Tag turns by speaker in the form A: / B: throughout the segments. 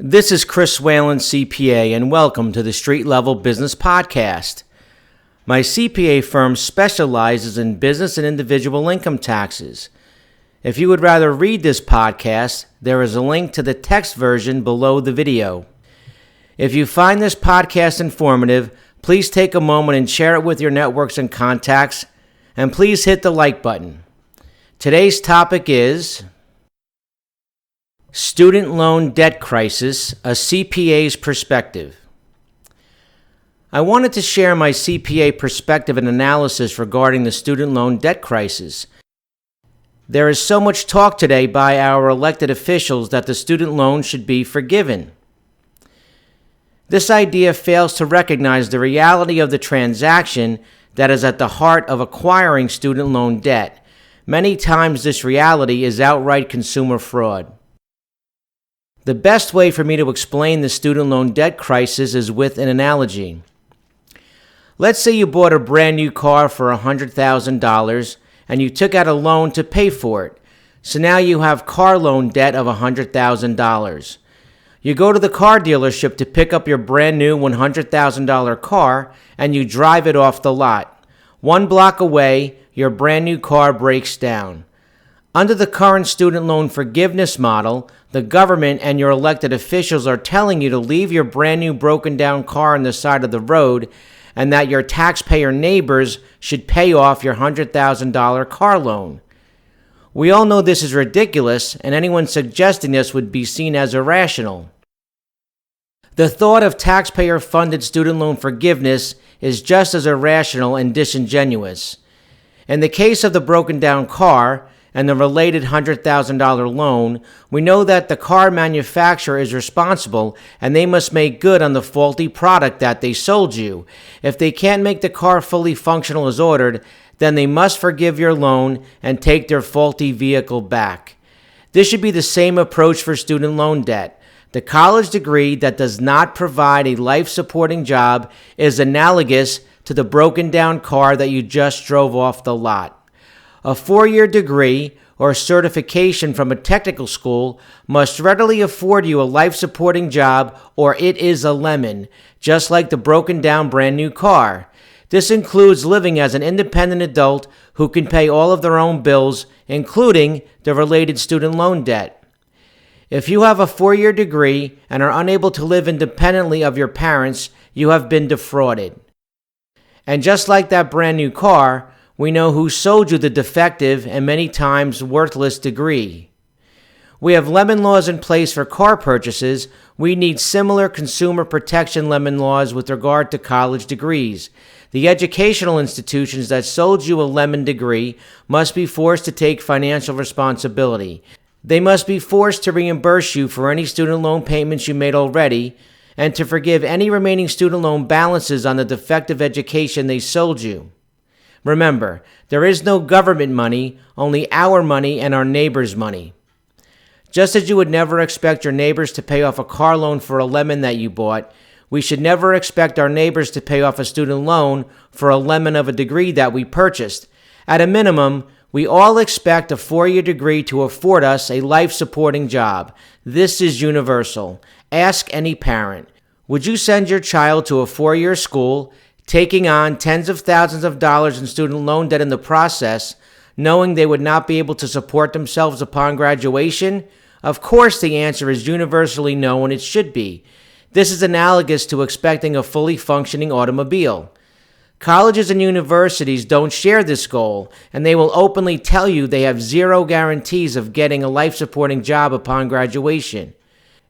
A: This is Chris Whalen, CPA, and welcome to the Street Level Business Podcast. My CPA firm specializes in business and individual income taxes. If you would rather read this podcast, there is a link to the text version below the video. If you find this podcast informative, please take a moment and share it with your networks and contacts, and please hit the like button. Today's topic is Student Loan Debt Crisis, a CPA's Perspective. I wanted to share my CPA perspective and analysis regarding the student loan debt crisis. There is so much talk today by our elected officials that the student loan should be forgiven. This idea fails to recognize the reality of the transaction that is at the heart of acquiring student loan debt. Many times this reality is outright consumer fraud. The best way for me to explain the student loan debt crisis is with an analogy. Let's say you bought a brand new car for $100,000 and you took out a loan to pay for it. So now you have car loan debt of $100,000. You go to the car dealership to pick up your brand new $100,000 car and you drive it off the lot. 1 block away, your brand new car breaks down. Under the current student loan forgiveness model, the government and your elected officials are telling you to leave your brand new broken down car on the side of the road and that your taxpayer neighbors should pay off your $100,000 car loan. We all know this is ridiculous, and anyone suggesting this would be seen as irrational. The thought of taxpayer-funded student loan forgiveness is just as irrational and disingenuous. In the case of the broken down car and the related $100,000 loan, we know that the car manufacturer is responsible and they must make good on the faulty product that they sold you. If they can't make the car fully functional as ordered, then they must forgive your loan and take their faulty vehicle back. This should be the same approach for student loan debt. The college degree that does not provide a life-supporting job is analogous to the broken down car that you just drove off the lot. A 4-year degree or certification from a technical school must readily afford you a life-supporting job, or it is a lemon, just like the broken down brand new car. This includes living as an independent adult who can pay all of their own bills, including the related student loan debt. If you have a 4-year degree and are unable to live independently of your parents, you have been defrauded. And just like that brand new car, we know who sold you the defective and many times worthless degree. We have lemon laws in place for car purchases. We need similar consumer protection lemon laws with regard to college degrees. The educational institutions that sold you a lemon degree must be forced to take financial responsibility. They must be forced to reimburse you for any student loan payments you made already and to forgive any remaining student loan balances on the defective education they sold you. Remember, there is no government money, only our money and our neighbors' money. Just as you would never expect your neighbors to pay off a car loan for a lemon that you bought, we should never expect our neighbors to pay off a student loan for a lemon of a degree that we purchased. At a minimum, we all expect a 4-year degree to afford us a life-supporting job. This is universal. Ask any parent. Would you send your child to a 4-year school, taking on tens of thousands of dollars in student loan debt in the process, knowing they would not be able to support themselves upon graduation? Of course, the answer is universally no, and it should be. This is analogous to expecting a fully functioning automobile. Colleges and universities don't share this goal, and they will openly tell you they have zero guarantees of getting a life-supporting job upon graduation.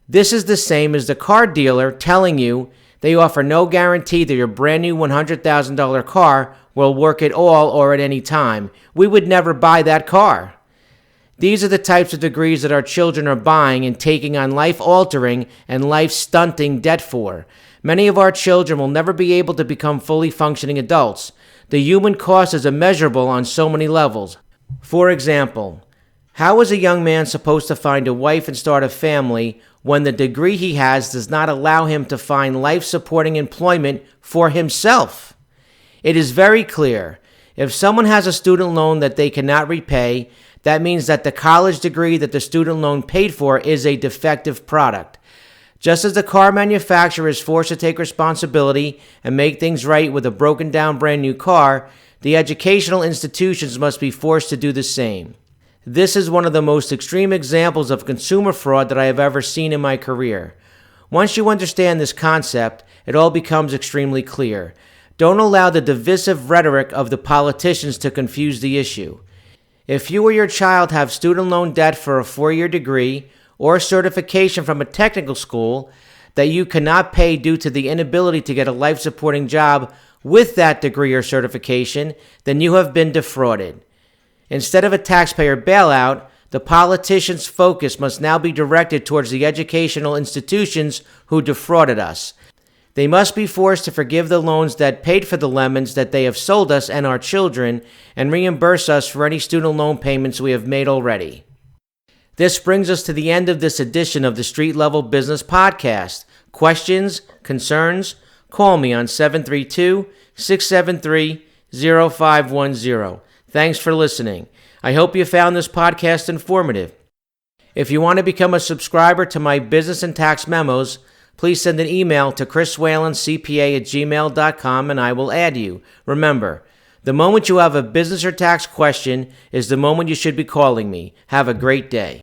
A: This is the same as the car dealer telling you they offer no guarantee that your brand new $100,000 car will work at all or at any time. We would never buy that car. These are the types of degrees that our children are buying and taking on life-altering and life-stunting debt for. Many of our children will never be able to become fully functioning adults. The human cost is immeasurable on so many levels. For example, how is a young man supposed to find a wife and start a family when the degree he has does not allow him to find life-supporting employment for himself? It is very clear. If someone has a student loan that they cannot repay, that means that the college degree that the student loan paid for is a defective product. Just as the car manufacturer is forced to take responsibility and make things right with a broken down brand new car, the educational institutions must be forced to do the same. This is one of the most extreme examples of consumer fraud that I have ever seen in my career. Once you understand this concept, it all becomes extremely clear. Don't allow the divisive rhetoric of the politicians to confuse the issue. If you or your child have student loan debt for a 4-year degree or certification from a technical school that you cannot pay due to the inability to get a life-supporting job with that degree or certification, then you have been defrauded. Instead of a taxpayer bailout, the politicians' focus must now be directed towards the educational institutions who defrauded us. They must be forced to forgive the loans that paid for the lemons that they have sold us and our children and reimburse us for any student loan payments we have made already. This brings us to the end of this edition of the Street Level Business Podcast. Questions? Concerns? Call me on 732-673-0510. Thanks for listening. I hope you found this podcast informative. If you want to become a subscriber to my business and tax memos, please send an email to chriswhalencpa@gmail.com and I will add you. Remember, the moment you have a business or tax question is the moment you should be calling me. Have a great day.